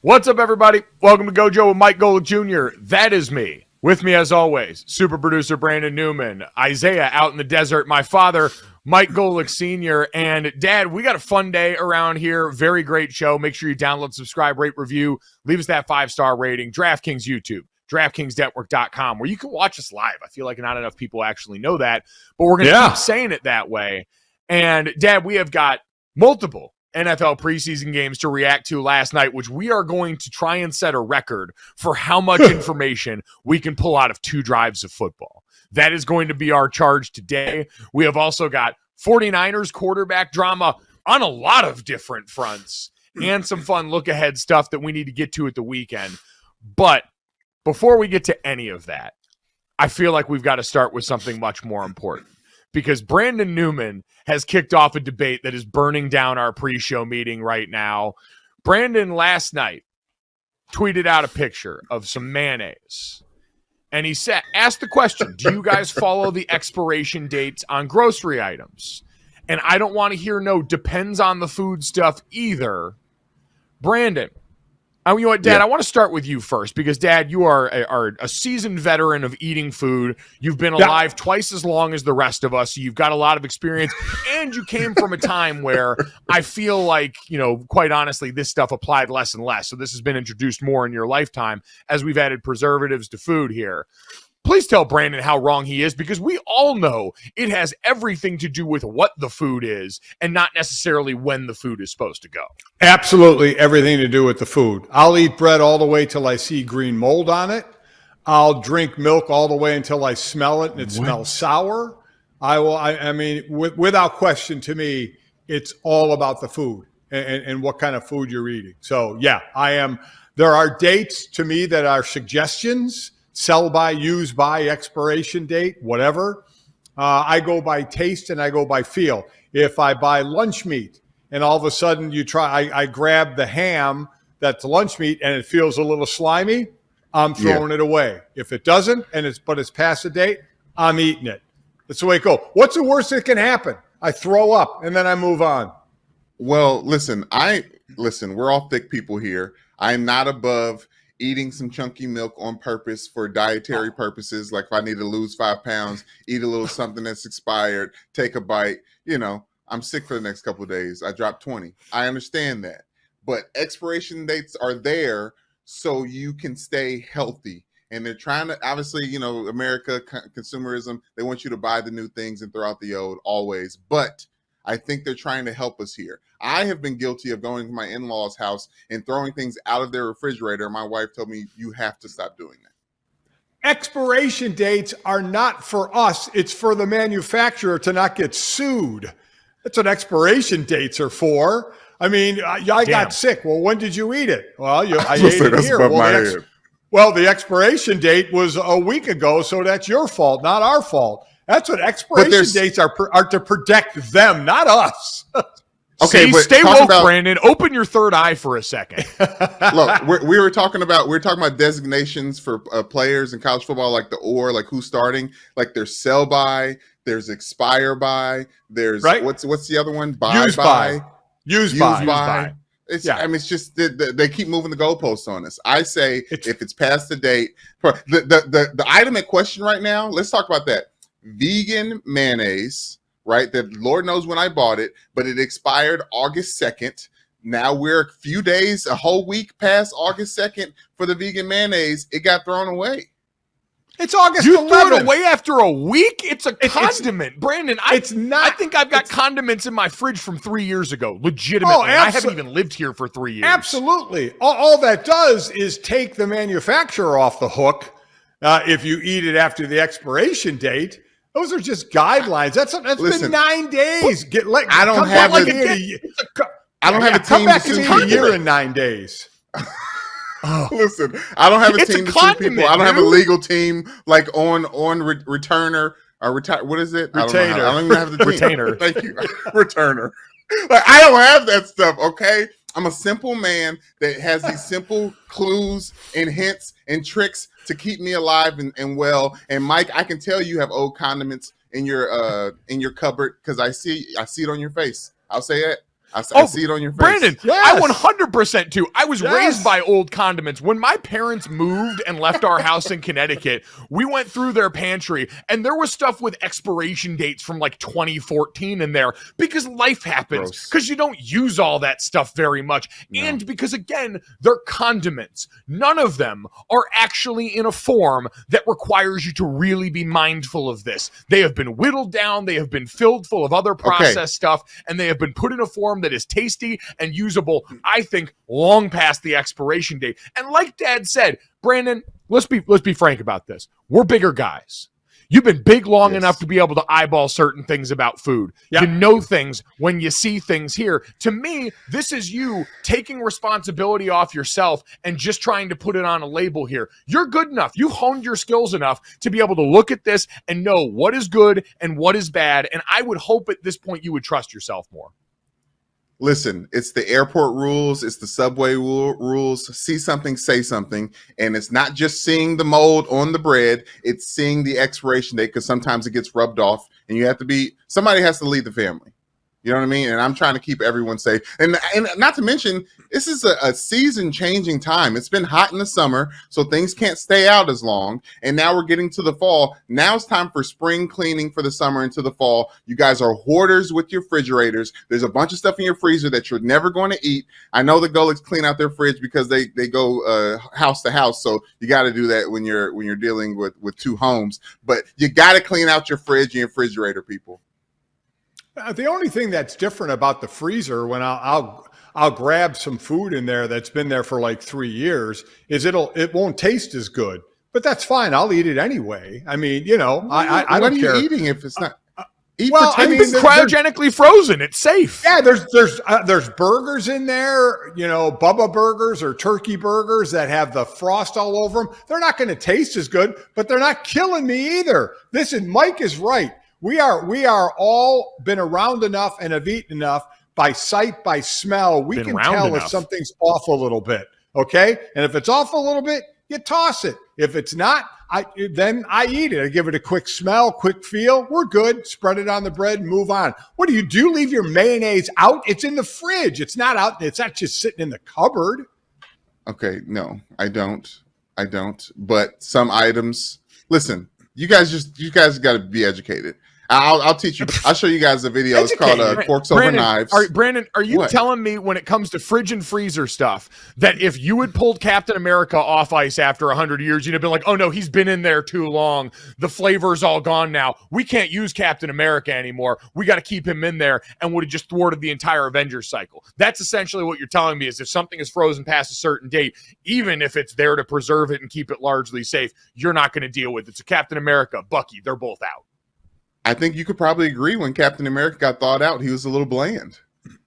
What's up, everybody? Welcome to Gojo and Golic Jr. That is me. With me, as always, super producer Brandon Newman, Isaiah out in the desert, my father, Mike Golic Sr., and Dad, we got a fun day around here. Very great show. Make sure you download, subscribe, rate, review. Leave us that 5-star rating. DraftKings YouTube, DraftKingsNetwork.com, where you can watch us live. I feel like not enough people actually know that, but we're going to keep saying it that way. And, Dad, we have got multiple NFL preseason games to react to last night, which we are going to try and set a record for how much information we can pull out of 2 drives of football. That is going to be our charge today. We have also got 49ers quarterback drama on a lot of different fronts and some fun look-ahead stuff that we need to get to at the weekend. But before we get to any of that, I feel like we've got to start with something much more important. Because Brandon Newman has kicked off a debate that is burning down our pre-show meeting right now. Brandon last night tweeted out a picture of some mayonnaise. And he asked the question, do you guys follow the expiration dates on grocery items? And I don't want to hear no depends on the food stuff either. Brandon, you know what, Dad, I want to start with you first because, Dad, you are a seasoned veteran of eating food. You've been alive twice as long as the rest of us. So you've got a lot of experience, and you came from a time where I feel like, quite honestly, this stuff applied less and less. So this has been introduced more in your lifetime as we've added preservatives to food here. Please tell Brandon how wrong he is, because we all know it has everything to do with what the food is and not necessarily when the food is supposed to go. Absolutely everything to do with the food. I'll eat bread all the way till I see green mold on it. I'll drink milk all the way until I smell it and it smells sour. I mean, without question, to me, it's all about the food and what kind of food you're eating. So, yeah, there are dates to me that are suggestions. Sell by, use by, expiration date, whatever. I go by taste and I go by feel. If I buy lunch meat and all of a sudden I grab the ham that's lunch meat and it feels a little slimy, I'm throwing it away. If it doesn't but it's past the date, I'm eating it. That's the way it goes. What's the worst that can happen? I throw up and then I move on. Well, listen, we're all thick people here. I'm not above eating some chunky milk on purpose for dietary purposes. Like if I need to lose 5 pounds, eat a little something that's expired, take a bite. I'm sick for the next couple of days. I dropped 20. I understand that. But expiration dates are there so you can stay healthy. And they're trying to, obviously, America, consumerism, they want you to buy the new things and throw out the old always. But I think they're trying to help us here. I have been guilty of going to my in-laws' house and throwing things out of their refrigerator. My wife told me, you have to stop doing that. Expiration dates are not for us. It's for the manufacturer to not get sued. That's what expiration dates are for. I mean, I got sick. Well, when did you eat it? Well, I ate it here. Well, the expiration date was a week ago, so that's your fault, not our fault. That's what expiration dates are to protect them, not us. Okay, stay woke, Brandon. Open your third eye for a second. Look, we were talking about designations for players in college football, like like who's starting. Like there's sell by, there's expire by, there's what's the other one? Use by. Use by. It's just they keep moving the goalposts on us. I say if it's past the date, the item in question right now. Let's talk about that. Vegan mayonnaise, right? That Lord knows when I bought it, but it expired August 2nd. Now we're a few days, a whole week past August 2nd for the vegan mayonnaise. It got thrown away. It's August 11th. You threw it away after a week? It's a condiment. Brandon, I think I've got condiments in my fridge from 3 years ago. Legitimately. I haven't even lived here for 3 years. Absolutely. All that does is take the manufacturer off the hook if you eat it after the expiration date. Those are just guidelines. That's been 9 days. I don't have a team back to me a year in 9 days. Listen, I don't have a team to sue people. I don't have a legal team like on returner or what is it? Retainer. I don't even have the team. Retainer. Thank you. Returner. Like I don't have that stuff. Okay, I'm a simple man that has these simple clues and hints and tricks to keep me alive and well. And Mike, I can tell you have old condiments in your cupboard because I see it on your face. I'll say that. I see it on your face. Brandon, Yes. I 100% too. I was Yes. raised by old condiments. When my parents moved and left our house in Connecticut, we went through their pantry and there was stuff with expiration dates from like 2014 in there because life happens, because you don't use all that stuff very much. No. And because, again, they're condiments. None of them are actually in a form that requires you to really be mindful of this. They have been whittled down. They have been filled full of other processed stuff, and they have been put in a form that is tasty and usable, I think, long past the expiration date. And like Dad said, Brandon, let's be frank about this. We're bigger guys. You've been big long enough to be able to eyeball certain things about food. Yep. You know things when you see things here. To me, this is you taking responsibility off yourself and just trying to put it on a label here. You're good enough. You honed your skills enough to be able to look at this and know what is good and what is bad. And I would hope at this point you would trust yourself more. Listen, it's the airport rules. It's the subway rules. See something, say something. And it's not just seeing the mold on the bread. It's seeing the expiration date, because sometimes it gets rubbed off and somebody has to lead the family. You know what I mean? And I'm trying to keep everyone safe. And not to mention, this is a season-changing time. It's been hot in the summer, so things can't stay out as long. And now we're getting to the fall. Now it's time for spring cleaning for the summer into the fall. You guys are hoarders with your refrigerators. There's a bunch of stuff in your freezer that you're never going to eat. I know the Golics clean out their fridge because they go house to house, so you got to do that when you're dealing with two homes. But you got to clean out your fridge and your refrigerator, people. The only thing that's different about the freezer when I'll grab some food in there that's been there for like 3 years is it won't taste as good, but that's fine. I'll eat it anyway. I mean, I don't care. What are you eating if it's not? It's been cryogenically frozen. It's safe. Yeah, there's burgers in there, Bubba burgers or turkey burgers that have the frost all over them. They're not going to taste as good, but they're not killing me either. Listen, Mike is right. We are all been around enough and have eaten enough by sight, by smell. We can tell if something's off a little bit, okay? And if it's off a little bit, you toss it. If it's not, then I eat it. I give it a quick smell, quick feel. We're good. Spread it on the bread and move on. What do? You leave your mayonnaise out? It's in the fridge. It's not out. It's not just sitting in the cupboard. Okay, no, I don't. But some items, listen, you guys got to be educated. I'll teach you. I'll show you guys a video. It's called Forks Over Knives. Brandon, are you telling me when it comes to fridge and freezer stuff that if you had pulled Captain America off ice after 100 years, you'd have been like, oh no, he's been in there too long. The flavor's all gone now. We can't use Captain America anymore. We got to keep him in there, and would have just thwarted the entire Avengers cycle. That's essentially what you're telling me, is if something is frozen past a certain date, even if it's there to preserve it and keep it largely safe, you're not going to deal with it. So Captain America, Bucky, they're both out. I think you could probably agree when Captain America got thawed out, he was a little bland.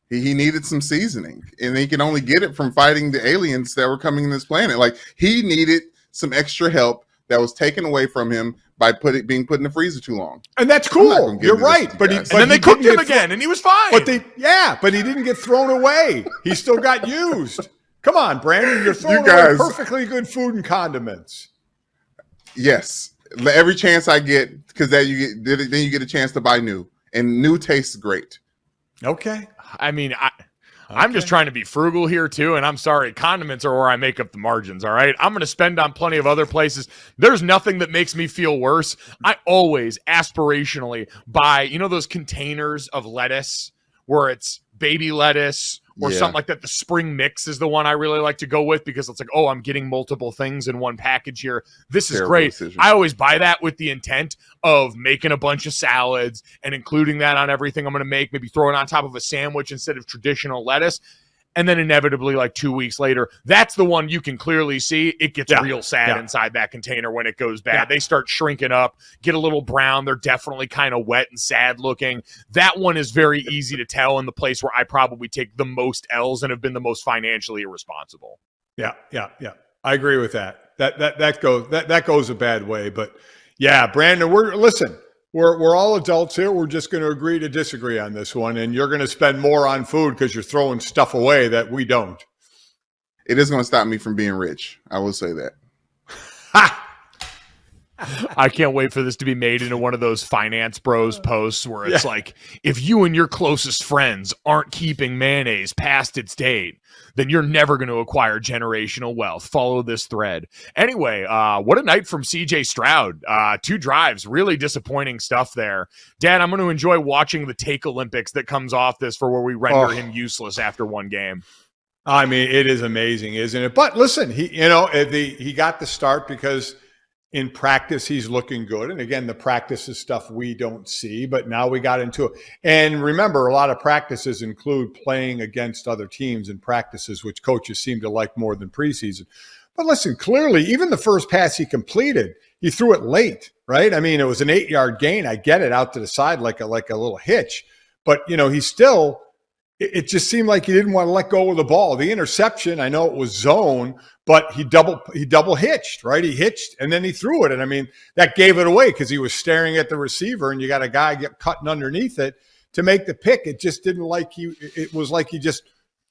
He needed some seasoning, and he can only get it from fighting the aliens that were coming in this planet. Like, he needed some extra help that was taken away from him by being put in the freezer too long. And that's cool. You're right. But then they cooked him again, and he was fine. But he didn't get thrown away. He still got used. Come on, Brandon. You're throwing away perfectly good food and condiments. Yes. Every chance I get, because then you get a chance to buy new, and new tastes great. Okay. I mean, I'm just trying to be frugal here too, and I'm sorry, condiments are where I make up the margins, all right? I'm going to spend on plenty of other places. There's nothing that makes me feel worse. I always aspirationally buy, those containers of lettuce where it's baby lettuce or something like that. The spring mix is the one I really like to go with, because it's like, oh, I'm getting multiple things in one package here. This is great. Decision. I always buy that with the intent of making a bunch of salads and including that on everything I'm going to make, maybe throw it on top of a sandwich instead of traditional lettuce. And then inevitably, like 2 weeks later, that's the one you can clearly see it gets real sad inside that container when it goes bad. Yeah. They start shrinking up, get a little brown. They're definitely kind of wet and sad looking. That one is very easy to tell, in the place where I probably take the most L's and have been the most financially irresponsible. Yeah. I agree with that. That goes a bad way. But yeah, Brandon, We're all adults here. We're just going to agree to disagree on this one. And you're going to spend more on food because you're throwing stuff away that we don't. It is going to stop me from being rich. I will say that. Ha! I can't wait for this to be made into one of those finance bros posts where it's like, if you and your closest friends aren't keeping mayonnaise past its date, then you're never going to acquire generational wealth. Follow this thread. Anyway, what a night from CJ Stroud. 2 drives, really disappointing stuff there. Dad, I'm going to enjoy watching the Take Olympics that comes off this for where we render him useless after one game. I mean, it is amazing, isn't it? But listen, he got the start because in practice, he's looking good. And again, the practice is stuff we don't see, but now we got into it. And remember, a lot of practices include playing against other teams in practices, which coaches seem to like more than preseason. But listen, clearly, even the first pass he completed, he threw it late, right? I mean, it was an 8-yard gain. I get it, out to the side like a little hitch. But, he still – it just seemed like he didn't want to let go of the ball. The interception, I know it was zone, but he double hitched, right? He hitched and then he threw it. And I mean, that gave it away because he was staring at the receiver and you got a guy cutting underneath it to make the pick. It just it was like he just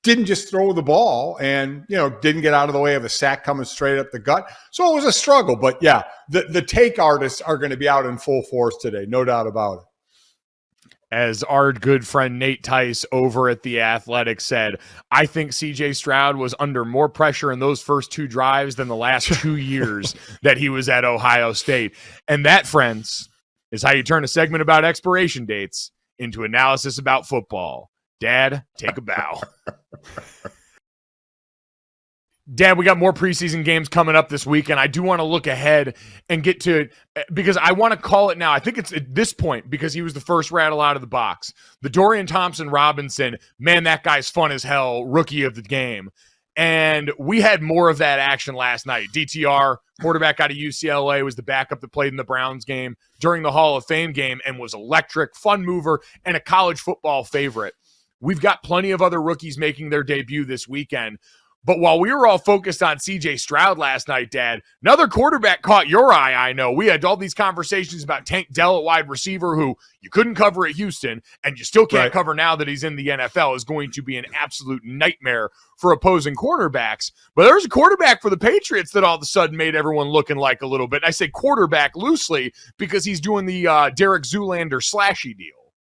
didn't just throw the ball and, didn't get out of the way of a sack coming straight up the gut. So it was a struggle. But yeah, the take artists are going to be out in full force today. No doubt about it. As our good friend Nate Tice over at The Athletic said, I think CJ Stroud was under more pressure in those first 2 drives than the last 2 years that he was at Ohio State. And that, friends, is how you turn a segment about expiration dates into analysis about football. Dad, take a bow. Dad, we got more preseason games coming up this week, and I do want to look ahead and get to – because I want to call it now. I think it's at this point because he was the first rattle out of the box. The Dorian Thompson-Robinson, man, that guy's fun as hell, rookie of the game. And we had more of that action last night. DTR, quarterback out of UCLA, was the backup that played in the Browns game during the Hall of Fame game and was electric, fun mover, and a college football favorite. We've got plenty of other rookies making their debut this weekend. But while we were all focused on CJ Stroud last night, Dad, another quarterback caught your eye, I know. We had all these conversations about Tank Dell at wide receiver, who you couldn't cover at Houston, and you still can't cover now that he's in the NFL, is going to be an absolute nightmare for opposing quarterbacks. But there's a quarterback for the Patriots that all of a sudden made everyone looking like a little bit. And I say quarterback loosely because he's doing the Derek Zoolander slashy deal.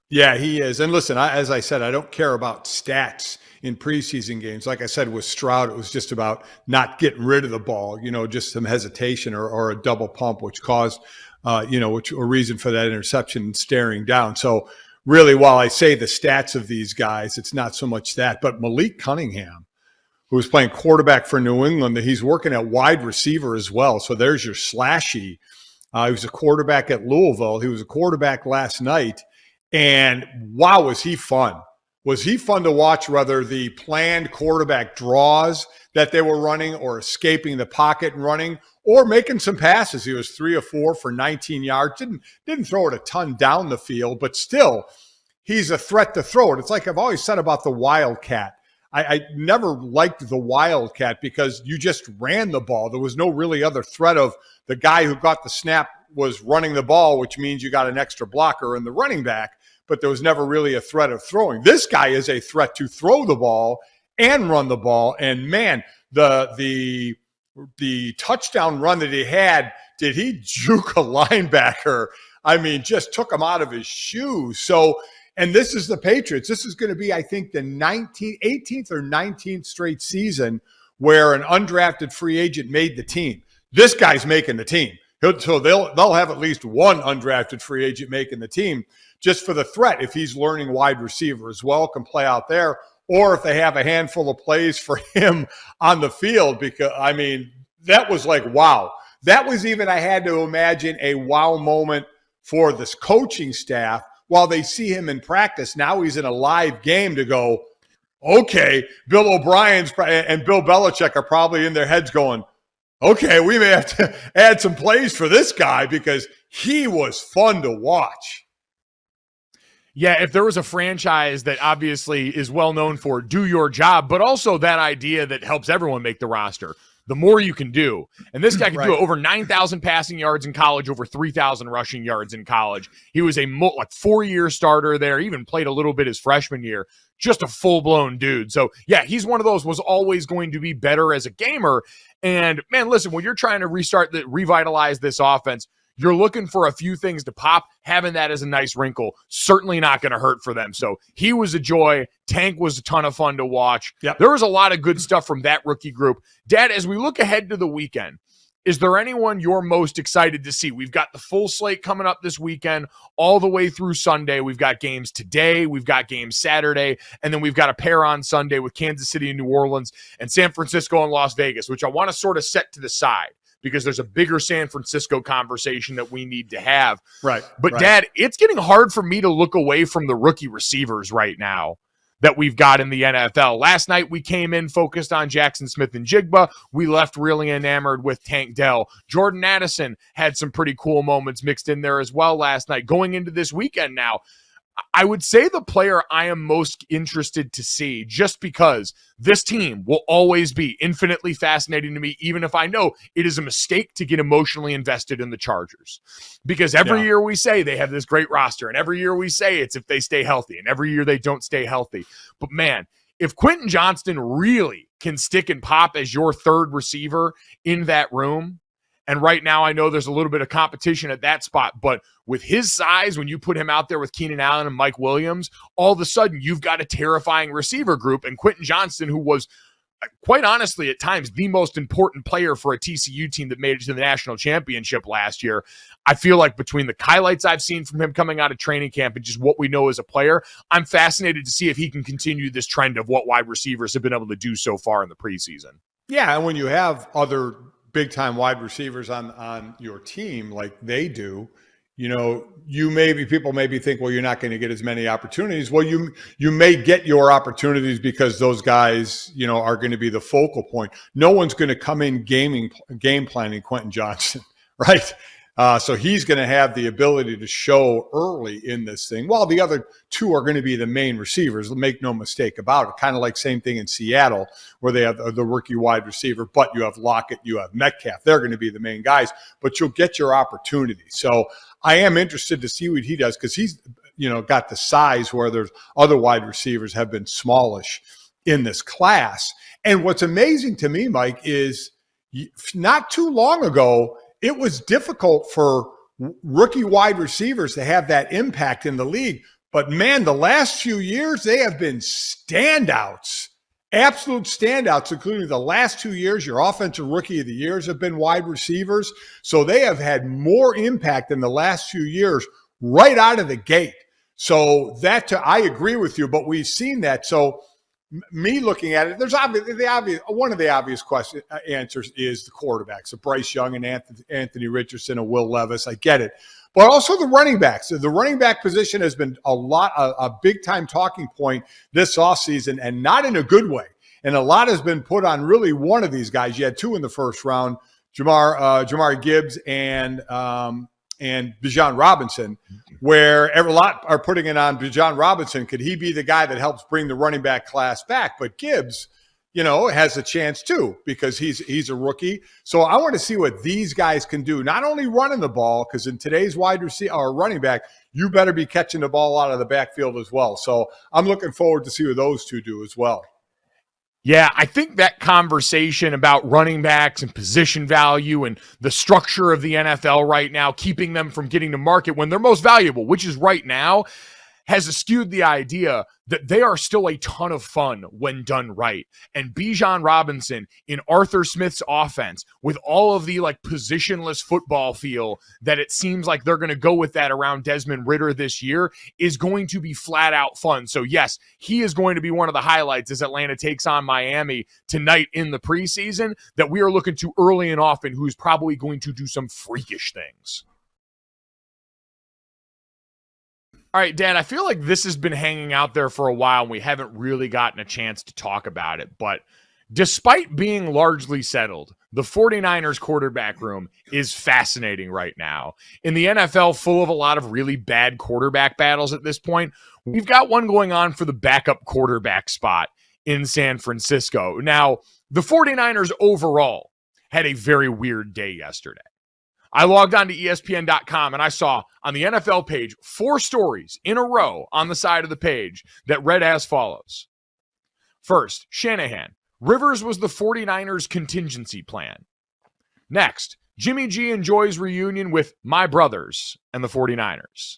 Yeah, he is. And listen, as I said, I don't care about stats in preseason games. Like I said, with Stroud, it was just about not getting rid of the ball, just some hesitation or a double pump, which caused, which a reason for that interception and staring down. So really, while I say the stats of these guys, it's not so much that, but Malik Cunningham, who was playing quarterback for New England, he's working at wide receiver as well. So there's your slashy. He was a quarterback at Louisville. He was a quarterback last night. And wow, was he fun. Was he fun to watch, whether the planned quarterback draws that they were running or escaping the pocket and running or making some passes. He was 3 of 4 for 19 yards. Didn't throw it a ton down the field, but still, he's a threat to throw it. It's like I've always said about the Wildcat. I never liked the Wildcat because you just ran the ball. There was no really other threat of the guy who got the snap was running the ball, which means you got an extra blocker in the running back, but there was never really a threat of throwing. This guy is a threat to throw the ball and run the ball. And man, the touchdown run that he had, did he juke a linebacker? I mean, just took him out of his shoes. So, and this is the Patriots. This is going to be, I think, the 18th or 19th straight season where an undrafted free agent made the team. This guy's making the team. So they'll have at least one undrafted free agent making the team just for the threat. If he's learning wide receiver as well, can play out there, or if they have a handful of plays for him on the field. Because, I mean, that was like, wow. That was even, I had to imagine, a wow moment for this coaching staff while they see him in practice. Now he's in a live game to go, okay, Bill O'Brien's and Bill Belichick are probably in their heads going, okay, we may have to add some plays for this guy because he was fun to watch. Yeah, if there was a franchise that obviously is well known for do your job, but also that idea that helps everyone make the roster, the more you can do. And this guy could do Right. it over 9,000 passing yards in college, over 3,000 rushing yards in college. He was a 4-year starter there, even played a little bit his freshman year. Just a full-blown dude. So, yeah, he's one of those, was always going to be better as a gamer. And, man, listen, when you're trying to revitalize this offense, you're looking for a few things to pop. Having that as a nice wrinkle, certainly not going to hurt for them. So he was a joy. Tank was a ton of fun to watch. Yep. There was a lot of good stuff from that rookie group. Dad, as we look ahead to the weekend, is there anyone you're most excited to see? We've got the full slate coming up this weekend all the way through Sunday. We've got games today. We've got games Saturday. And then we've got a pair on Sunday with Kansas City and New Orleans and San Francisco and Las Vegas, which I want to sort of set to the side, because there's a bigger San Francisco conversation that we need to have. Right. But, right. Dad, it's getting hard for me to look away from the rookie receivers right now that we've got in the NFL. Last night, we came in focused on Jackson Smith and Jigba. We left really enamored with Tank Dell. Jordan Addison had some pretty cool moments mixed in there as well last night. Going into this weekend now, I would say the player I am most interested to see, just because this team will always be infinitely fascinating to me, even if I know it is a mistake to get emotionally invested in the Chargers. Because every year we say they have this great roster, and every year we say it's if they stay healthy, and every year they don't stay healthy. But man, if Quentin Johnston really can stick and pop as your third receiver in that room, and right now I know there's a little bit of competition at that spot, but with his size, when you put him out there with Keenan Allen and Mike Williams, all of a sudden you've got a terrifying receiver group. And Quentin Johnston, who was quite honestly at times the most important player for a TCU team that made it to the national championship last year, I feel like between the highlights I've seen from him coming out of training camp and just what we know as a player, I'm fascinated to see if he can continue this trend of what wide receivers have been able to do so far in the preseason. Yeah, and when you have other big-time wide receivers on your team like they do, you know, people maybe think, well, you're not going to get as many opportunities. Well, you may get your opportunities because those guys, you know, are going to be the focal point. No one's going to come in game planning Quentin Johnston, right? So he's going to have the ability to show early in this thing, while the other two are going to be the main receivers. Make no mistake about it. Kind of like same thing in Seattle, where they have the rookie wide receiver, but you have Lockett, you have Metcalf. They're going to be the main guys, but you'll get your opportunity. So I am interested to see what he does, because he's, you know, got the size where there's other wide receivers have been smallish in this class. And what's amazing to me, Mike, is not too long ago, it was difficult for rookie wide receivers to have that impact in the league. But, man, the last few years, they have been standouts, absolute standouts, including the last 2 years. Your offensive rookie of the years have been wide receivers. So they have had more impact in the last few years right out of the gate. So I agree with you, but we've seen that. So me looking at it, there's one of the obvious answers is the quarterbacks, so Bryce Young and Anthony Richardson and Will Levis. I get it, but also the running backs. The running back position has been a big time talking point this offseason, and not in a good way. And a lot has been put on really one of these guys. You had two in the first round, Jamar Gibbs and Bijan Robinson, where a lot are putting it on Bijan Robinson. Could he be the guy that helps bring the running back class back? But Gibbs, you know, has a chance too, because he's a rookie. So I want to see what these guys can do, not only running the ball, because in today's wide receiver or running back, you better be catching the ball out of the backfield as well. So I'm looking forward to see what those two do as well. Yeah, I think that conversation about running backs and position value and the structure of the NFL right now, keeping them from getting to market when they're most valuable, which is right now, has skewed the idea that they are still a ton of fun when done right. And Bijan Robinson in Arthur Smith's offense, with all of the like positionless football feel that it seems like they're going to go with that around Desmond Ridder this year, is going to be flat out fun. So yes, he is going to be one of the highlights as Atlanta takes on Miami tonight in the preseason, that we are looking to early and often, who's probably going to do some freakish things. All right, Dan, I feel like this has been hanging out there for a while and we haven't really gotten a chance to talk about it. But despite being largely settled, the 49ers quarterback room is fascinating right now. In the NFL, full of a lot of really bad quarterback battles at this point, we've got one going on for the backup quarterback spot in San Francisco. Now, the 49ers overall had a very weird day yesterday. I logged on to ESPN.com and I saw on the NFL page 4 stories in a row on the side of the page that read as follows. First, Shanahan. Rivers was the 49ers contingency plan. Next, Jimmy G enjoys reunion with my brothers and the 49ers.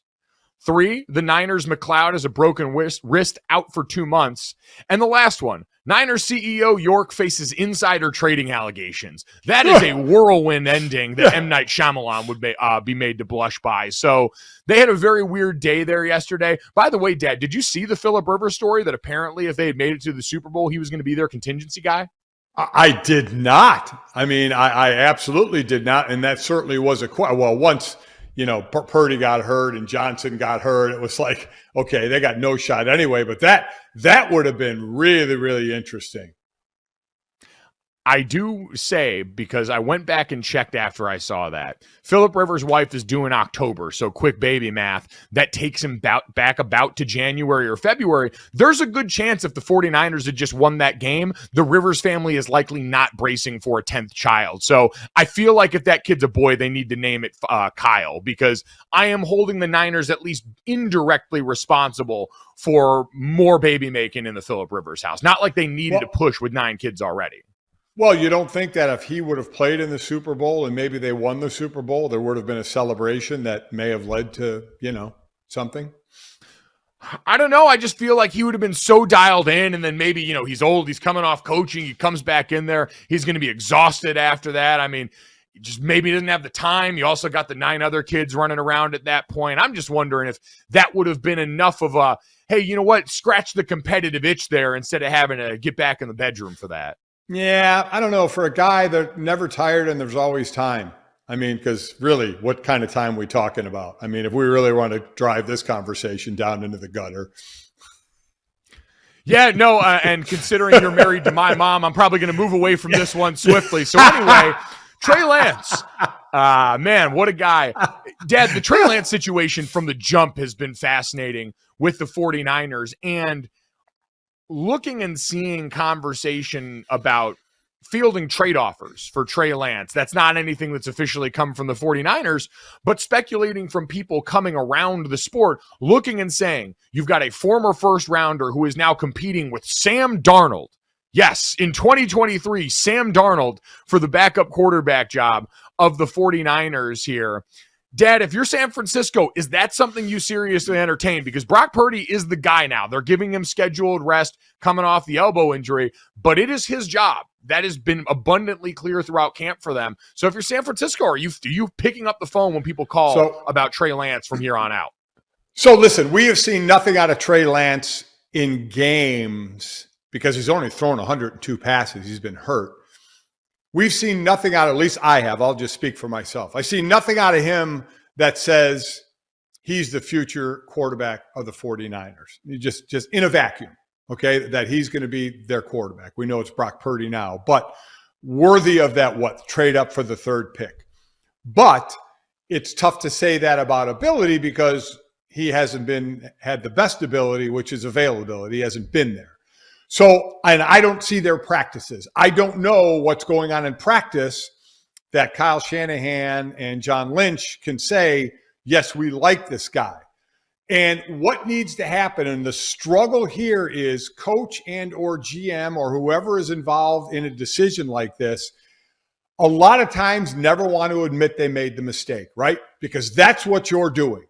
3, the Niners McLeod has a broken wrist out for 2 months. And the last one, Niners CEO York faces insider trading allegations. That is a whirlwind ending that M. Night Shyamalan would be made to blush by. So they had a very weird day there yesterday. By the way, Dad, did you see the Phillip Rivers story that apparently if they had made it to the Super Bowl, he was going to be their contingency guy? I did not. I mean, I absolutely did not. And that certainly was once Purdy got hurt and Johnson got hurt, it was like, okay, they got no shot anyway. But that would have been really, really interesting. I do say, because I went back and checked after I saw that, Phillip Rivers' wife is due in October, so quick baby math, that takes him back about to January or February. There's a good chance if the 49ers had just won that game, the Rivers family is likely not bracing for a 10th child. So I feel like if that kid's a boy, they need to name it Kyle, because I am holding the Niners at least indirectly responsible for more baby making in the Phillip Rivers house. Not like they needed to push with 9 kids already. Well, you don't think that if he would have played in the Super Bowl and maybe they won the Super Bowl, there would have been a celebration that may have led to, something? I don't know. I just feel like he would have been so dialed in, and then maybe, he's old, he's coming off coaching, he comes back in there, he's going to be exhausted after that. I mean, just maybe doesn't have the time. You also got the 9 other kids running around at that point. I'm just wondering if that would have been enough of a, hey, you know what, scratch the competitive itch there instead of having to get back in the bedroom for that. Yeah, I don't know. For a guy that never tired and there's always time. I mean, because really, what kind of time are we talking about? I mean, if we really want to drive this conversation down into the gutter. Yeah, no, and considering you're married to my mom, I'm probably going to move away from this one swiftly. So anyway, Trey Lance. Man, what a guy. Dad, the Trey Lance situation from the jump has been fascinating with the 49ers, and looking and seeing conversation about fielding trade offers for Trey Lance. That's not anything that's officially come from the 49ers, but speculating from people coming around the sport, looking and saying, you've got a former first rounder who is now competing with Sam Darnold. Yes, in 2023, Sam Darnold for the backup quarterback job of the 49ers here. Dad, if you're San Francisco, is that something you seriously entertain? Because Brock Purdy is the guy now. They're giving him scheduled rest coming off the elbow injury, but it is his job. That has been abundantly clear throughout camp for them. So if you're San Francisco, are you picking up the phone when people call about Trey Lance from here on out? So listen, we have seen nothing out of Trey Lance in games because he's only thrown 102 passes. He's been hurt. We've seen nothing out, at least I have. I'll just speak for myself. I see nothing out of him that says he's the future quarterback of the 49ers. Just in a vacuum, okay, that he's going to be their quarterback. We know it's Brock Purdy now, but worthy of that, trade up for the 3rd pick. But it's tough to say that about ability because he hasn't had the best ability, which is availability. He hasn't been there. So, and I don't see their practices. I don't know what's going on in practice that Kyle Shanahan and John Lynch can say, yes, we like this guy. And what needs to happen, and the struggle here is coach and or GM or whoever is involved in a decision like this, a lot of times never want to admit they made the mistake, right? Because that's what you're doing.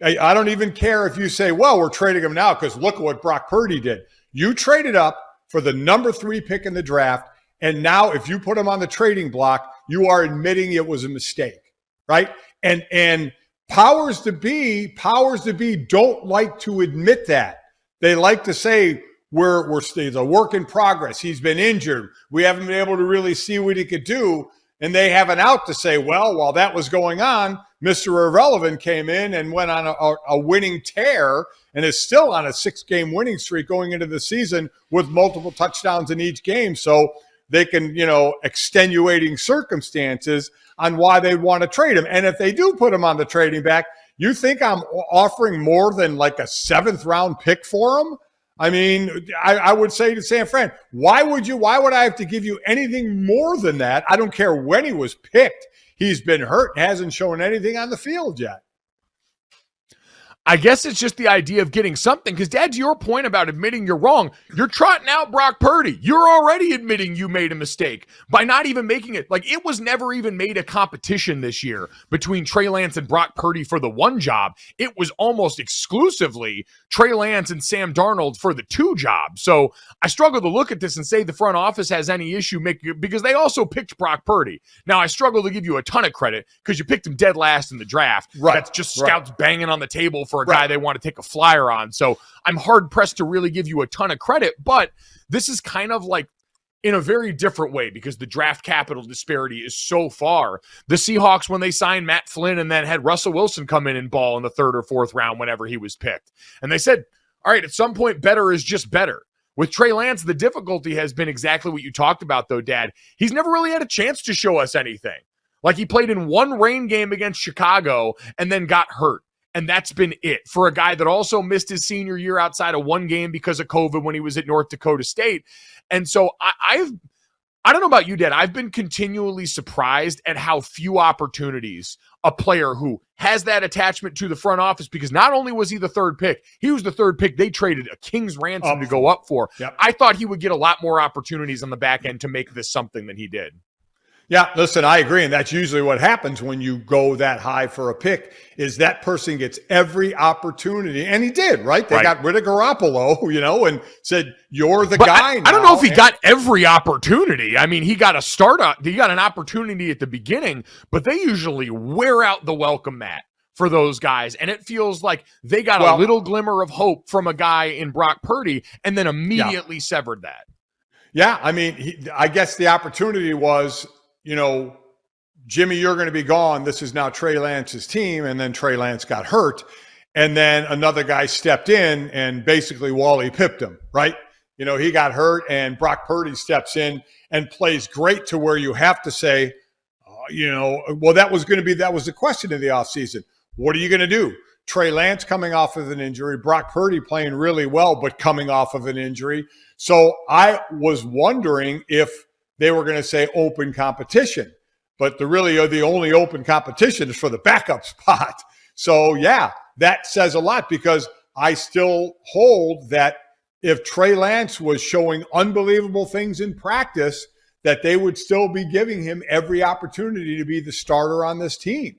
I don't even care if you say, well, we're trading him now because look at what Brock Purdy did. You traded up for the number 3 pick in the draft, and now if you put him on the trading block, you are admitting it was a mistake, right? And powers to be don't like to admit that. They like to say we're a work in progress. He's been injured. We haven't been able to really see what he could do, and they have an out to say, well, while that was going on, Mr. Irrelevant came in and went on a winning tear and is still on a 6-game winning streak going into the season with multiple touchdowns in each game. So they can, extenuating circumstances on why they want to trade him. And if they do put him on the trading back, you think I'm offering more than like a 7th round pick for him? I mean, I would say to San Fran, why would I have to give you anything more than that? I don't care when he was picked. He's been hurt and hasn't shown anything on the field yet. I guess it's just the idea of getting something, because, Dad, to your point about admitting you're wrong, you're trotting out Brock Purdy. You're already admitting you made a mistake by not even making it. Like, it was never even made a competition this year between Trey Lance and Brock Purdy for the one job. It was almost exclusively Trey Lance and Sam Darnold for the two jobs. So I struggle to look at this and say the front office has any issue because they also picked Brock Purdy. Now, I struggle to give you a ton of credit because you picked him dead last in the draft. Right. That's just scouts banging on the table for a guy they want to take a flyer on. So I'm hard pressed to really give you a ton of credit, but this is kind of like in a very different way because the draft capital disparity is so far. The Seahawks, when they signed Matt Flynn and then had Russell Wilson come in and ball in the third or fourth round whenever he was picked. And they said, all right, at some point, better is just better. With Trey Lance, the difficulty has been exactly what you talked about, though, Dad. He's never really had a chance to show us anything. Like, he played in one rain game against Chicago and then got hurt. And that's been it for a guy that also missed his senior year outside of one game because of COVID when he was at North Dakota State. And so I don't know about you, Dad. I've been continually surprised at how few opportunities a player who has that attachment to the front office, because not only was he the third pick, he was the third pick they traded a king's ransom to go up for. Yep. I thought he would get a lot more opportunities on the back end to make this something than he did. Yeah, listen, I agree. And that's usually what happens when you go that high for a pick is that person gets every opportunity. And he did, right? They got rid of Garoppolo, and said, you're the guy now. I don't know if he got every opportunity. I mean, he got a startup. He got an opportunity at the beginning, but they usually wear out the welcome mat for those guys. And it feels like they got a little glimmer of hope from a guy in Brock Purdy and then immediately severed that. Yeah, I mean, I guess the opportunity was, Jimmy, you're going to be gone. This is now Trey Lance's team. And then Trey Lance got hurt. And then another guy stepped in and basically Wally pipped him, right? He got hurt and Brock Purdy steps in and plays great to where you have to say, that was the question of the offseason. What are you going to do? Trey Lance coming off of an injury, Brock Purdy playing really well, but coming off of an injury. So I was wondering if they were going to say open competition, but the only open competition is for the backup spot. So yeah, that says a lot because I still hold that if Trey Lance was showing unbelievable things in practice, that they would still be giving him every opportunity to be the starter on this team.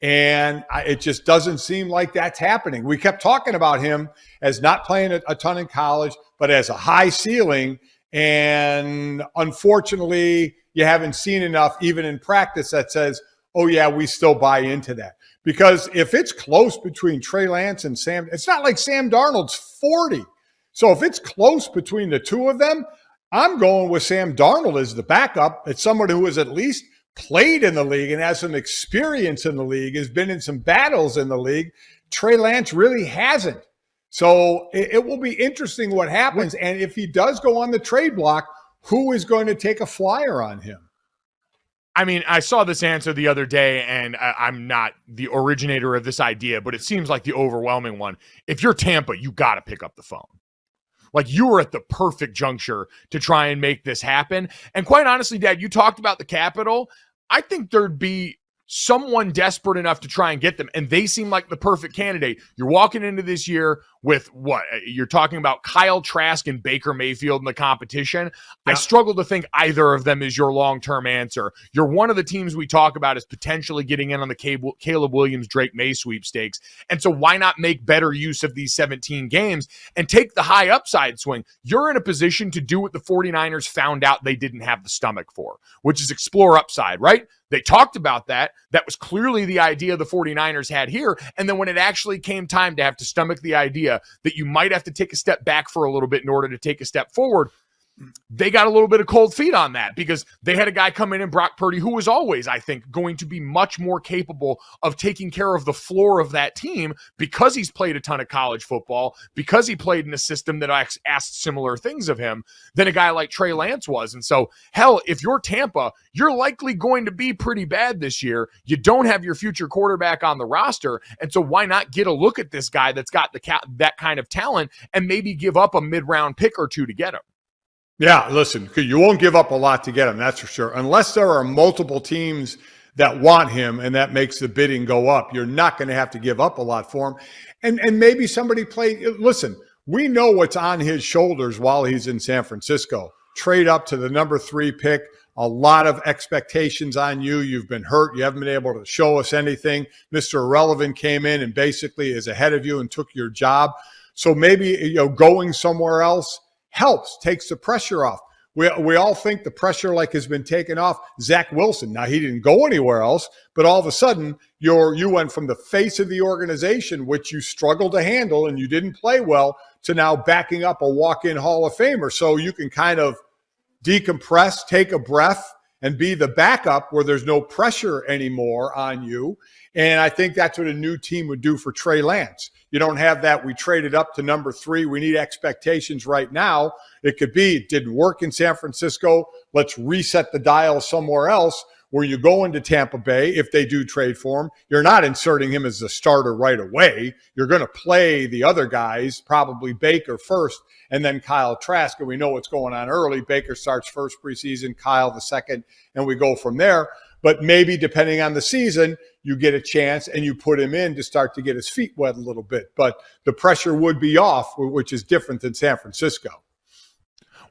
And it just doesn't seem like that's happening. We kept talking about him as not playing a ton in college, but as a high ceiling. And unfortunately, you haven't seen enough, even in practice, that says, oh, yeah, we still buy into that. Because if it's close between Trey Lance and Sam, it's not like Sam Darnold's 40. So if it's close between the two of them, I'm going with Sam Darnold as the backup. It's someone who has at least played in the league and has some experience in the league, has been in some battles in the league. Trey Lance really hasn't. So it will be interesting what happens. And if he does go on the trade block, who is going to take a flyer on him? I mean, I saw this answer the other day, and I'm not the originator of this idea, but it seems like the overwhelming one. If you're Tampa, you got to pick up the phone. Like, you were at the perfect juncture to try and make this happen. And quite honestly, Dad, you talked about the Capitol. I think there'd be someone desperate enough to try and get them, and they seem like the perfect candidate. You're walking into this year with what? You're talking about Kyle Trask and Baker Mayfield in the competition. Yeah. I struggle to think either of them is your long-term answer. You're one of the teams we talk about as potentially getting in on the Caleb Williams, Drake May sweepstakes, and so why not make better use of these 17 games and take the high upside swing? You're in a position to do what the 49ers found out they didn't have the stomach for, which is explore upside, right? They talked about that. That was clearly the idea the 49ers had here. And then when it actually came time to have to stomach the idea that you might have to take a step back for a little bit in order to take a step forward, they got a little bit of cold feet on that because they had a guy come in Brock Purdy who was always, I think, going to be much more capable of taking care of the floor of that team because he's played a ton of college football, because he played in a system that asked similar things of him than a guy like Trey Lance was. And so, hell, if you're Tampa, you're likely going to be pretty bad this year. You don't have your future quarterback on the roster. And so why not get a look at this guy that's got that kind of talent and maybe give up a mid-round pick or two to get him? Yeah, listen, you won't give up a lot to get him, that's for sure. Unless there are multiple teams that want him and that makes the bidding go up, you're not going to have to give up a lot for him. And maybe somebody listen, we know what's on his shoulders while he's in San Francisco. Trade up to the number 3 pick, a lot of expectations on you. You've been hurt. You haven't been able to show us anything. Mr. Irrelevant came in and basically is ahead of you and took your job. So maybe, going somewhere else helps, takes the pressure off. We all think the pressure has been taken off Zach Wilson. Now, he didn't go anywhere else, but all of a sudden you went from the face of the organization, which you struggled to handle and you didn't play well, to now backing up a walk-in Hall of Famer. So you can kind of decompress, take a breath, and be the backup where there's no pressure anymore on you. And I think that's what a new team would do for Trey Lance. You don't have that. We traded up to number 3. We need expectations right now. It could be it didn't work in San Francisco. Let's reset the dial somewhere else. Where you go into Tampa Bay, if they do trade for him, you're not inserting him as the starter right away. You're going to play the other guys, probably Baker first, and then Kyle Trask. And we know what's going on early. Baker starts first preseason, Kyle the second, and we go from there. But maybe depending on the season, you get a chance and you put him in to start to get his feet wet a little bit. But the pressure would be off, which is different than San Francisco.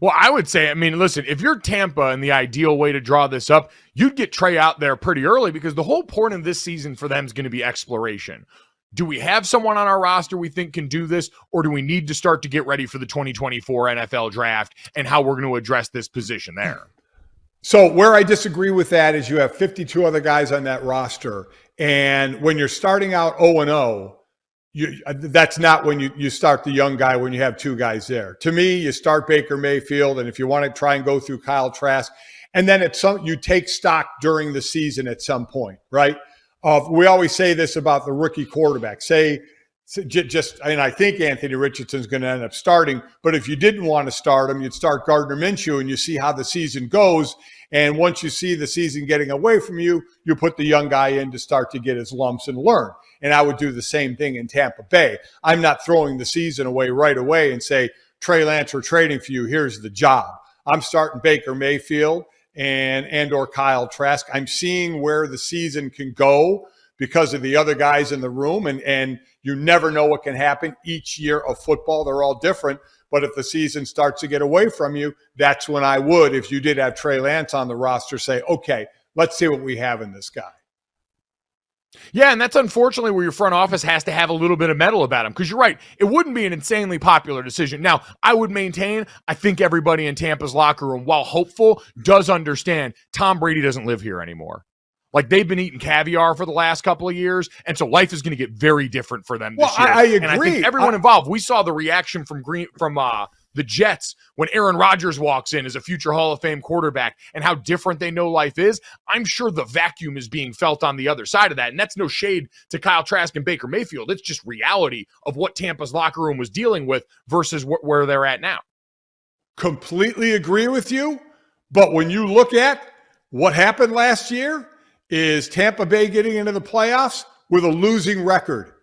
Well, I would say, listen, if you're Tampa and the ideal way to draw this up, you'd get Trey out there pretty early because the whole point of this season for them is going to be exploration. Do we have someone on our roster we think can do this, or do we need to start to get ready for the 2024 NFL draft and how we're going to address this position there? So where I disagree with that is you have 52 other guys on that roster, and when you're starting out 0-0, that's not when you start the young guy when you have 2 guys there. To me, you start Baker Mayfield, and if you want to try and go through Kyle Trask, and then you take stock during the season at some point, right? We always say this about the rookie quarterback. I think Anthony Richardson's going to end up starting, but if you didn't want to start him, you'd start Gardner Minshew, and you see how the season goes. And once you see the season getting away from you, you put the young guy in to start to get his lumps and learn. And I would do the same thing in Tampa Bay. I'm not throwing the season away right away and say, Trey Lance, we're trading for you. Here's the job. I'm starting Baker Mayfield and or Kyle Trask. I'm seeing where the season can go because of the other guys in the room. And you never know what can happen each year of football. They're all different. But if the season starts to get away from you, that's when I would, if you did have Trey Lance on the roster, say, okay, let's see what we have in this guy. Yeah, and that's unfortunately where your front office has to have a little bit of metal about him, because you're right, it wouldn't be an insanely popular decision. Now, I would maintain, I think everybody in Tampa's locker room, while hopeful, does understand Tom Brady doesn't live here anymore. They've been eating caviar for the last couple of years, and so life is going to get very different for them this year. I agree. And I think everyone involved, we saw the reaction from the Jets when Aaron Rodgers walks in as a future Hall of Fame quarterback and how different they know life is. I'm sure the vacuum is being felt on the other side of that, and that's no shade to Kyle Trask and Baker Mayfield. It's just reality of what Tampa's locker room was dealing with versus where they're at now. Completely agree with you, but when you look at what happened last year, is Tampa Bay getting into the playoffs with a losing record.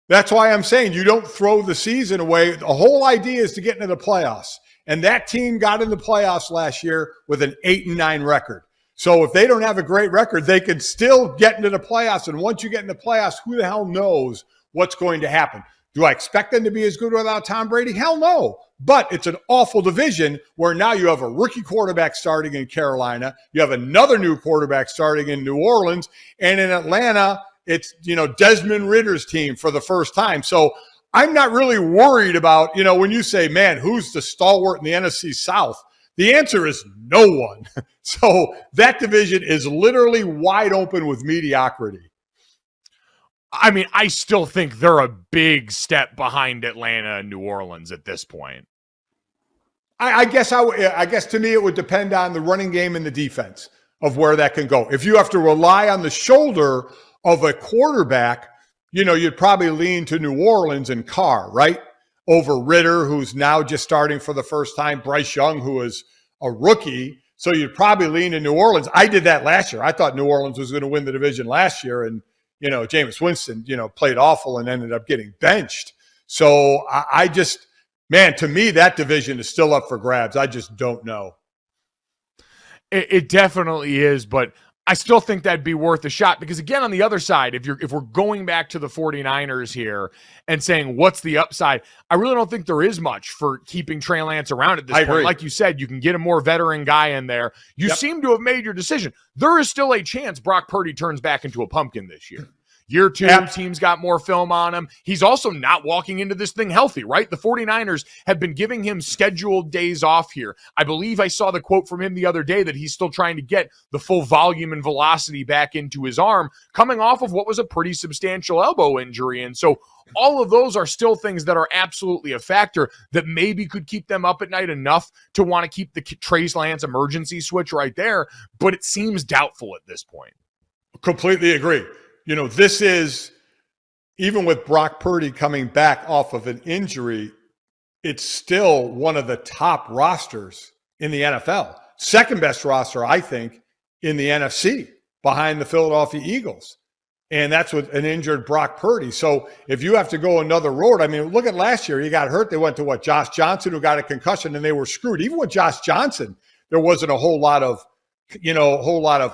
That's why I'm saying you don't throw the season away. The whole idea is to get into the playoffs. And that team got in the playoffs last year with an 8-9 record. So if they don't have a great record, they can still get into the playoffs. And once you get in the playoffs, who the hell knows what's going to happen? Do I expect them to be as good without Tom Brady? Hell no. But it's an awful division where now you have a rookie quarterback starting in Carolina. You have another new quarterback starting in New Orleans. And in Atlanta, it's, Desmond Ritter's team for the first time. So I'm not really worried about, when you say, man, who's the stalwart in the NFC South? The answer is no one. So that division is literally wide open with mediocrity. I still think they're a big step behind Atlanta and New Orleans at this point. I guess to me, it would depend on the running game and the defense of where that can go. If you have to rely on the shoulder of a quarterback, you'd probably lean to New Orleans and Carr, right? Over Ritter, who's now just starting for the first time, Bryce Young, who is a rookie. So you'd probably lean to New Orleans. I did that last year. I thought New Orleans was going to win the division last year. And, Jameis Winston, played awful and ended up getting benched. So man, to me, that division is still up for grabs. I just don't know. It definitely is, but I still think that'd be worth a shot because, again, on the other side, if we're going back to the 49ers here and saying what's the upside, I really don't think there is much for keeping Trey Lance around at this point. Agree. Like you said, you can get a more veteran guy in there. You seem to have made your decision. There is still a chance Brock Purdy turns back into a pumpkin this year. Year two, team's got more film on him. He's also not walking into this thing healthy, right? The 49ers have been giving him scheduled days off here. I believe I saw the quote from him the other day that he's still trying to get the full volume and velocity back into his arm, coming off of what was a pretty substantial elbow injury. And so all of those are still things that are absolutely a factor that maybe could keep them up at night enough to want to keep the Trey Lance emergency switch right there. But it seems doubtful at this point. Completely agree. This is, even with Brock Purdy coming back off of an injury, it's still one of the top rosters in the NFL. Second best roster, I think, in the NFC behind the Philadelphia Eagles. And that's with an injured Brock Purdy. So if you have to go another road, I mean, look at last year. He got hurt. They went to Josh Johnson, who got a concussion, and they were screwed. Even with Josh Johnson, there wasn't a whole lot of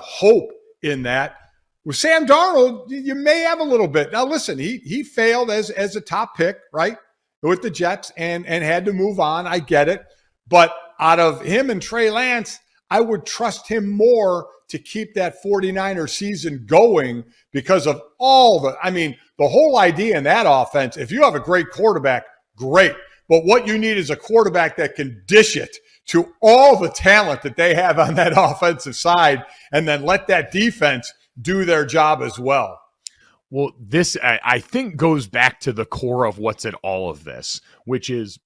hope in that. With Sam Darnold, you may have a little bit. Now, listen, he failed as a top pick, right, with the Jets and had to move on. I get it. But out of him and Trey Lance, I would trust him more to keep that 49er season going because of the whole idea in that offense. If you have a great quarterback, great. But what you need is a quarterback that can dish it to all the talent that they have on that offensive side and then let that defense do their job as well. Well, this, I think, goes back to the core of what's at all of this, which is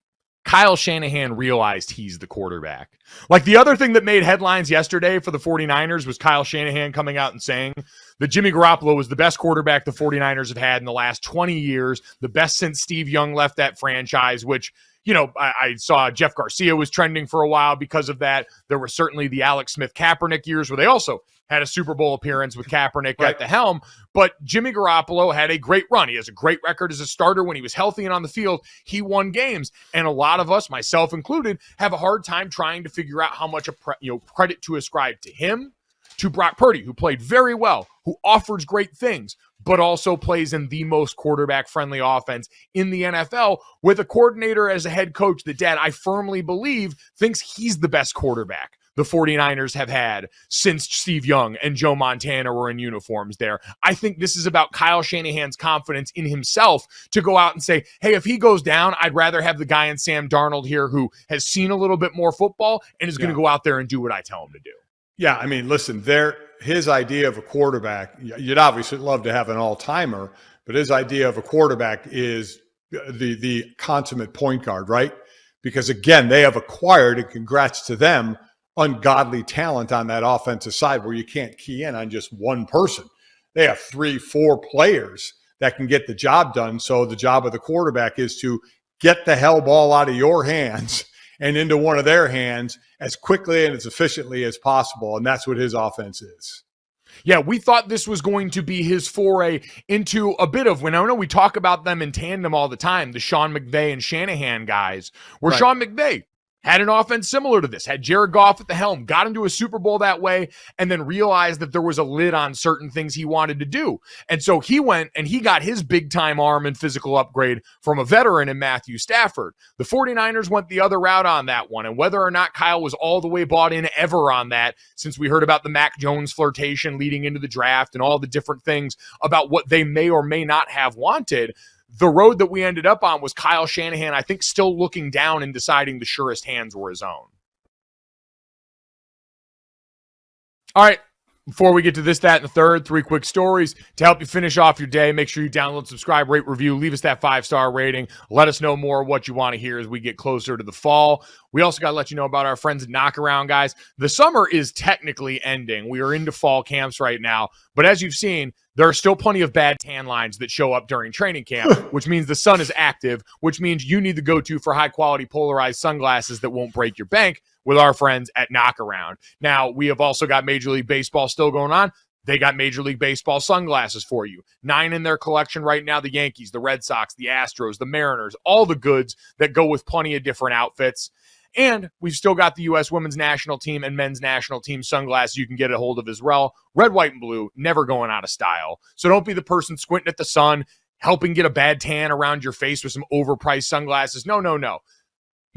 Kyle Shanahan realized he's the quarterback. Like, the other thing that made headlines yesterday for the 49ers was Kyle Shanahan coming out and saying that Jimmy Garoppolo was the best quarterback the 49ers have had in the last 20 years, the best since Steve Young left that franchise, which, I saw Jeff Garcia was trending for a while because of that. There were certainly the Alex Smith-Kaepernick years where they also had a Super Bowl appearance with Kaepernick at the helm. But Jimmy Garoppolo had a great run. He has a great record as a starter. When he was healthy and on the field, he won games. And a lot of us, myself included, have a hard time trying to figure out how much credit to ascribe to him, to Brock Purdy, who played very well, who offers great things, but also plays in the most quarterback-friendly offense in the NFL with a coordinator as a head coach that, Dad, I firmly believe thinks he's the best quarterback the 49ers have had since Steve Young and Joe Montana were in uniforms there. I think this is about Kyle Shanahan's confidence in himself to go out and say, hey, if he goes down, I'd rather have the guy in Sam Darnold here who has seen a little bit more football and is going to go out there and do what I tell him to do. Yeah, I mean, listen, his idea of a quarterback, you'd obviously love to have an all-timer, but his idea of a quarterback is the consummate point guard, right? Because, again, they have acquired, and congrats to them, ungodly talent on that offensive side where you can't key in on just one person. They have 3-4 players that can get the job done. So the job of the quarterback is to get the hell ball out of your hands and into one of their hands as quickly and as efficiently as possible. And that's what his offense is. Yeah, we thought this was going to be his foray into a bit of, when I know we talk about them in tandem all the time, the Sean McVay and Shanahan guys, where Sean McVay had an offense similar to this, had Jared Goff at the helm, got into a Super Bowl that way, and then realized that there was a lid on certain things he wanted to do. And so he went and he got his big-time arm and physical upgrade from a veteran in Matthew Stafford. The 49ers went the other route on that one, and whether or not Kyle was all the way bought in ever on that, since we heard about the Mac Jones flirtation leading into the draft and all the different things about what they may or may not have wanted, the road that we ended up on was Kyle Shanahan, I think, still looking down and deciding the surest hands were his own. All right, Before we get to this, that, and the third, 3 quick stories to help you finish off your day. Make sure you download, subscribe, rate, review, leave us that 5-star rating. Let us know more what you want to hear as we get closer to the fall. We also got to let you know about our friends at Knockaround, guys. The summer is technically ending. We are into fall camps right now. But as you've seen, there are still plenty of bad tan lines that show up during training camp, which means the sun is active, which means you need the go-to for high-quality polarized sunglasses that won't break your bank with our friends at Knockaround. Now, we have also got Major League Baseball still going on. They got Major League Baseball sunglasses for you. 9 in their collection right now, the Yankees, the Red Sox, the Astros, the Mariners, all the goods that go with plenty of different outfits. And we've still got the U.S. women's national team and men's national team sunglasses you can get a hold of as well. Red, white, and blue, never going out of style. So don't be the person squinting at the sun, helping get a bad tan around your face with some overpriced sunglasses. No, no, no.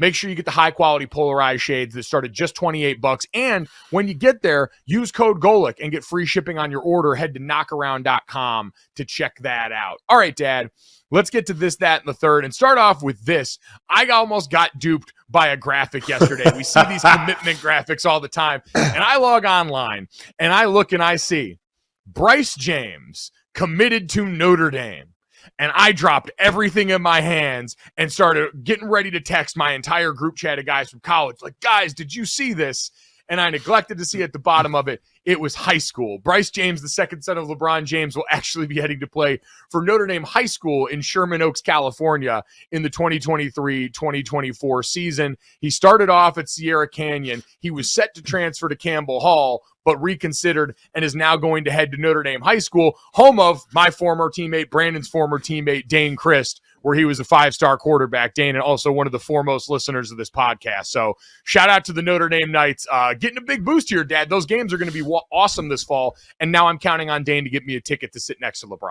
Make sure you get the high-quality polarized shades that start at just $28. And when you get there, use code Golic and get free shipping on your order. Head to knockaround.com to check that out. All right, Dad, let's get to this, that, and the third. And start off with this. I almost got duped by a graphic yesterday. We see these commitment graphics all the time. And I log online, and I look and I see Bryce James committed to Notre Dame. And I dropped everything in my hands and started getting ready to text my entire group chat of guys from college. Like, guys, did you see this? And I neglected to see at the bottom of it, it was high school. Bryce James, the second son of LeBron James, will actually be heading to play for Notre Dame High School in Sherman Oaks, California in the 2023-2024 season. He started off at Sierra Canyon. He was set to transfer to Campbell Hall, but reconsidered and is now going to head to Notre Dame High School, home of my former teammate, Brandon's former teammate, Dane Christ, where he was a 5-star quarterback. Dane, and also one of the foremost listeners of this podcast. So shout out to the Notre Dame Knights. Getting a big boost here, Dad. Those games are going to be awesome this fall, and now I'm counting on Dane to get me a ticket to sit next to LeBron.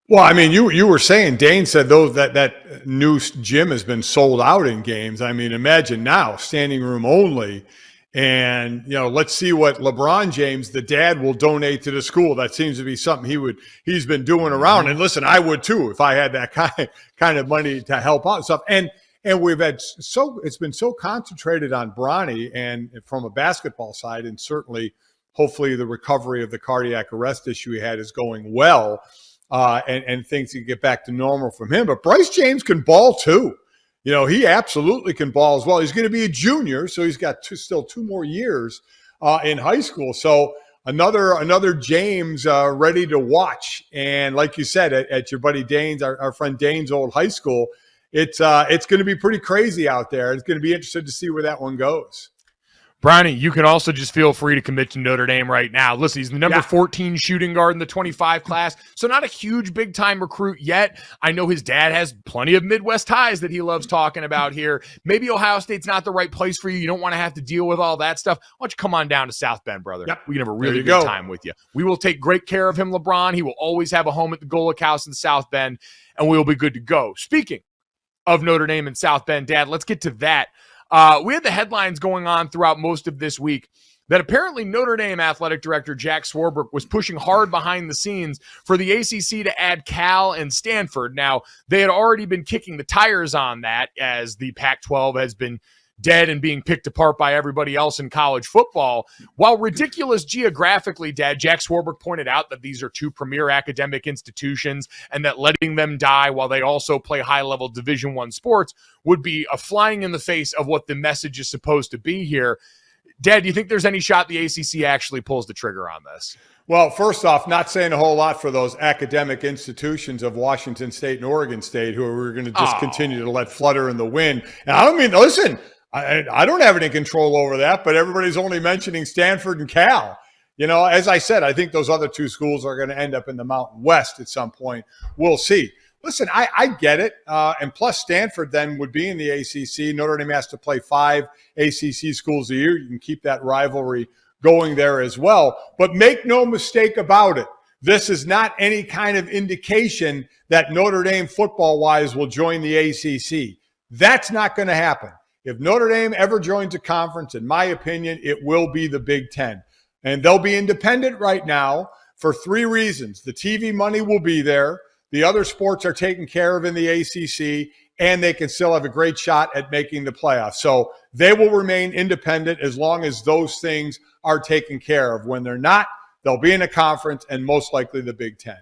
Well, I mean, you were saying, Dane said that new gym has been sold out in games. I mean, imagine now, standing room only. And, let's see what LeBron James, the dad, will donate to the school. That seems to be something he's been doing around. And listen, I would too if I had that kind of money to help out and stuff. And we've had it's been so concentrated on Bronny and from a basketball side, and certainly hopefully the recovery of the cardiac arrest issue he had is going well, and things can get back to normal from him. But Bryce James can ball too. He absolutely can ball as well. He's going to be a junior, so he's got still 2 more years in high school. So another James ready to watch. And like you said, at your buddy Dane's, our friend Dane's old high school, it's going to be pretty crazy out there. It's going to be interesting to see where that one goes. Bronny, you can also just feel free to commit to Notre Dame right now. Listen, he's the number 14 shooting guard in the 25 class, so not a huge big-time recruit yet. I know his dad has plenty of Midwest ties that he loves talking about here. Maybe Ohio State's not the right place for you. You don't want to have to deal with all that stuff. Why don't you come on down to South Bend, brother? Yep. We can have a really good time with you. We will take great care of him, LeBron. He will always have a home at the Golic House in South Bend, and we will be good to go. Speaking of Notre Dame and South Bend, Dad, let's get to that. We had the headlines going on throughout most of this week that apparently Notre Dame athletic director Jack Swarbrick was pushing hard behind the scenes for the ACC to add Cal and Stanford. Now, they had already been kicking the tires on that as the Pac-12 has been dead and being picked apart by everybody else in college football. While ridiculous geographically, Dad, Jack Swarbrick pointed out that these are 2 premier academic institutions and that letting them die while they also play high-level Division I sports would be a flying in the face of what the message is supposed to be here. Dad, do you think there's any shot the ACC actually pulls the trigger on this? Well, first off, not saying a whole lot for those academic institutions of Washington State and Oregon State who are going to just continue to let flutter in the wind. And I don't mean, listen, I don't have any control over that, but everybody's only mentioning Stanford and Cal. As I said, I think those other 2 schools are going to end up in the Mountain West at some point. We'll see. Listen, I get it. And plus Stanford then would be in the ACC. Notre Dame has to play 5 ACC schools a year. You can keep that rivalry going there as well. But make no mistake about it. This is not any kind of indication that Notre Dame football-wise will join the ACC. That's not going to happen. If Notre Dame ever joins a conference, in my opinion, it will be the Big Ten. And they'll be independent right now for 3 reasons. The TV money will be there. The other sports are taken care of in the ACC, and they can still have a great shot at making the playoffs. So they will remain independent as long as those things are taken care of. When they're not, They'll be in a conference and most likely the Big Ten.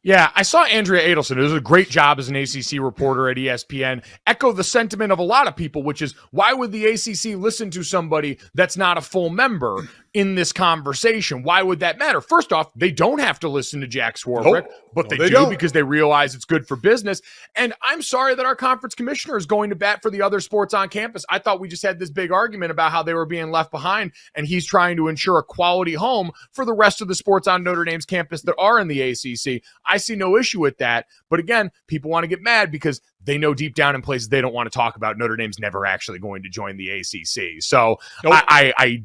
Yeah, I saw Andrea Adelson, who does a great job as an ACC reporter at ESPN, echo the sentiment of a lot of people, which is, why would the ACC listen to somebody that's not a full member in this conversation? Why would that matter? First off, they don't have to listen to Jack Swarbrick, but they do don't. because they realize it's good for business. And I'm sorry that our conference commissioner is going to bat for the other sports on campus. I thought we just had this big argument about how they were being left behind, and he's trying to ensure a quality home for the rest of the sports on Notre Dame's campus that are in the ACC. I see no issue with that. But again, people want to get mad because they know deep down in places they don't want to talk about Notre Dame's never actually going to join the ACC. So I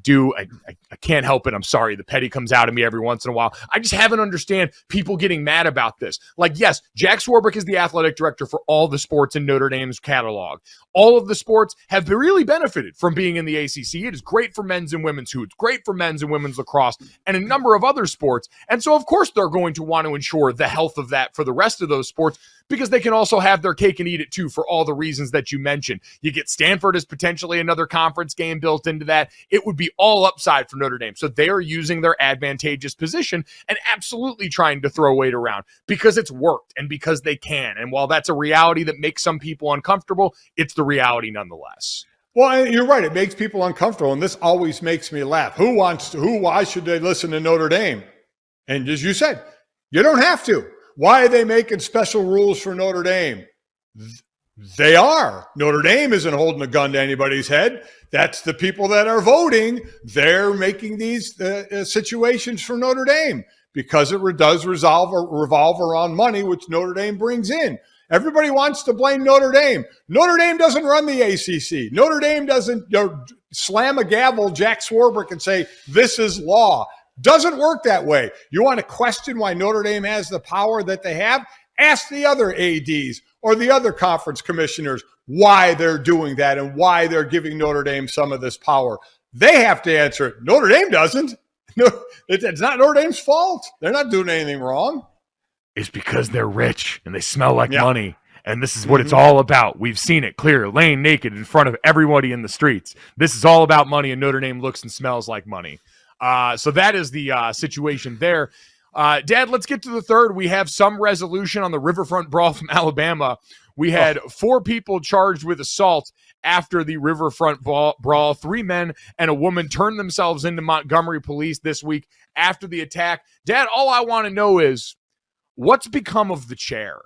can't help it. I'm sorry. The petty comes out of me every once in a while. I just haven't understand people getting mad about this. Like, yes, Jack Swarbrick is the athletic director for all the sports in Notre Dame's catalog. All of the sports have really benefited from being in the ACC. It is great for men's and women's hoops, great for men's and women's lacrosse, and a number of other sports. And so, of course, they're going to want to ensure the health of that for the rest of those sports, because they can also have their cake and eat it too for all the reasons that you mentioned. You get Stanford as potentially another conference game built into that. It would be all upside for Notre Dame. So they are using their advantageous position and absolutely trying to throw weight around because it's worked and because they can. And while that's a reality that makes some people uncomfortable, it's the reality nonetheless. Well, you're right. It makes people uncomfortable, and this always makes me laugh. Why should they listen to Notre Dame? And as you said, you don't have to. Why are they making special rules for Notre Dame? They are. Notre Dame isn't holding a gun to anybody's head. That's the people that are voting. They're making these situations for Notre Dame because it does revolve around money, which Notre Dame brings in. Everybody wants to blame Notre Dame. Notre Dame doesn't run the ACC. Notre Dame doesn't slam a gavel, Jack Swarbrick, and say, this is law. Doesn't work that way. You want to question why Notre Dame has the power that they have? Ask the other ADs or the other conference commissioners why they're doing that and why they're giving Notre Dame some of this power. They have to answer it. Notre Dame doesn't. No, it's not Notre Dame's fault. They're not doing anything wrong. It's because they're rich and they smell like money. And this is what it's all about. We've seen it clear, laying naked in front of everybody in the streets. This is all about money, and Notre Dame looks and smells like money. So that is the situation there. Dad, let's get to the third. We have some resolution on the Riverfront Brawl from Alabama. We had 4 people charged with assault after the Riverfront Brawl. 3 men and a woman turned themselves into Montgomery police this week after the attack. Dad, all I want to know is what's become of the chair?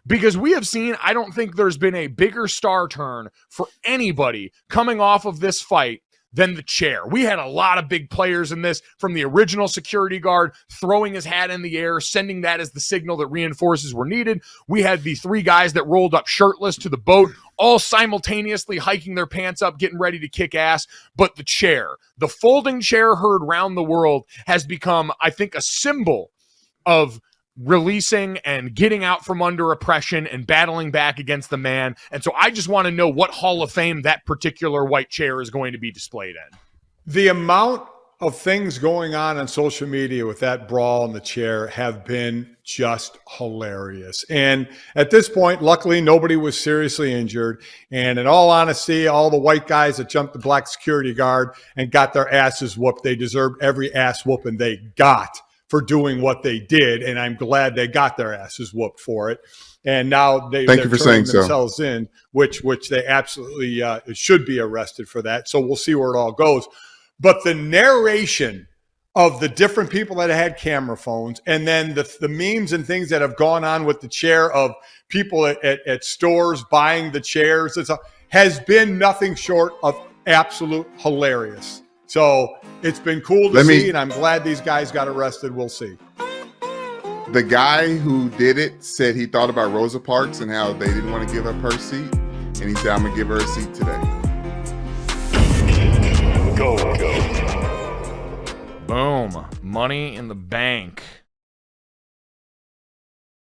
Because we have seen, I don't think there's been a bigger star turn for anybody coming off of this fight than the chair. We had a lot of big players in this, from the original security guard throwing his hat in the air, sending that as the signal that reinforcements were needed. We had the 3 guys that rolled up shirtless to the boat, all simultaneously hiking their pants up, getting ready to kick ass. But the chair, the folding chair heard round the world, has become, I think, a symbol of releasing and getting out from under oppression and battling back against the man. And so I just want to know what Hall of Fame that particular white chair is going to be displayed in. The amount of things going on social media with that brawl in the chair have been just hilarious. And at this point, luckily, nobody was seriously injured. And in all honesty, all the white guys that jumped the black security guard and got their asses whooped, they deserved every ass whooping they got for doing what they did, and I'm glad they got their asses whooped for it. And now they're turning themselves in, which they absolutely should be arrested for that. So we'll see where it all goes. But the narration of the different people that had camera phones, and then the memes and things that have gone on with the chair of people at stores buying the chairs, has been nothing short of absolute hilarious. So it's been cool to see, and I'm glad these guys got arrested. We'll see. The guy who did it said he thought about Rosa Parks and how they didn't want to give up her seat. And he said, I'm going to give her a seat today. Go. Boom. Money in the bank.